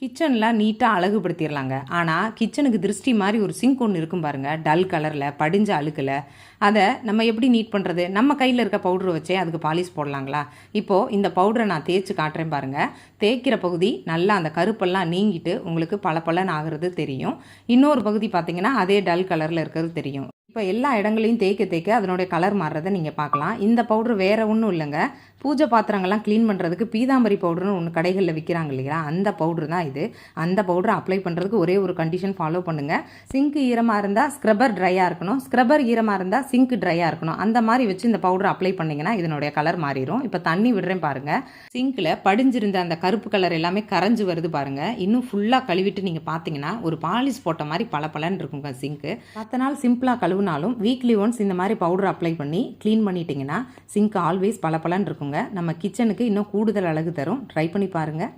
கிச்சன்லாம் நீட்டாக அழகுபடுத்திடலாங்க. ஆனால் கிச்சனுக்கு திருஷ்டி மாதிரி ஒரு சிங்க் ஒன்று இருக்கும் பாருங்கள், டல் கலரில் படிஞ்ச அழுக்கில். அதை நம்ம எப்படி நீட் பண்ணுறது? நம்ம கையில் இருக்க பவுட்ரு வச்சே அதுக்கு பாலிஷ் போடலாங்களா? இப்போது இந்த பவுடரை நான் தேய்ச்சி காட்டுறேன் பாருங்கள். தேய்க்கிற பகுதி நல்லா அந்த கருப்பெல்லாம் நீங்கிட்டு உங்களுக்கு பளபளன்னு ஆகிறது தெரியும். இன்னொரு பகுதி பார்த்திங்கன்னா அதே டல் கலரில் இருக்கிறது தெரியும். இப்போ எல்லா இடங்களையும் தேய்க்க அதனுடைய கலர் மாறுறதை நீங்கள் பார்க்கலாம். இந்த பவுட்ரு வேறு ஒன்றும் இல்லைங்க, பூஜை பாத்திரங்கள்லாம் க்ளீன் பண்ணுறதுக்கு பீதாம்பரி பவுடர்னு ஒன்று கடைகளில் விற்கிறாங்க இல்லையா, அந்த பவுட்ரு தான் இது. அந்த பவுடரை அப்ளை பண்ணுறதுக்கு ஒரே ஒரு கண்டிஷன் ஃபாலோ பண்ணுங்கள். சிங்க் ஈரமாக இருந்தால் ஸ்க்ரப்பர் ட்ரையாக இருக்கணும், ஸ்க்ரப்பர் ஈரமாக இருந்தால் சிங்க் ட்ரையாக இருக்கணும். அந்த மாதிரி வச்சு இந்த பவுடர் அப்ளை பண்ணிங்கன்னா இதனுடைய கலர் மாறிடும். இப்போ தண்ணி விடுறேன் பாருங்கள். சிங்கில் படிஞ்சிருந்த அந்த கருப்பு கலர் எல்லாமே கரைஞ்சி வருது பாருங்கள். இன்னும் ஃபுல்லாக கழுவிட்டு நீங்கள் பார்த்தீங்கன்னா ஒரு பாலிஷ் போட்ட மாதிரி பளபளன்னு இருக்குங்க சிங்க்கு. 10 நாள் சிம்பிளாக கழுவுனாலும் வீக்லி ஒன்ஸ் இந்த மாதிரி பவுடர் அப்ளை பண்ணி க்ளீன் பண்ணிட்டீங்கன்னா சிங்க் ஆல்வேஸ் பளபளன்னு இருக்குங்க. நம்ம கிச்சனுக்கு இன்னும் கூடுதல் அழகு தரும். ட்ரை பண்ணி பாருங்கள்.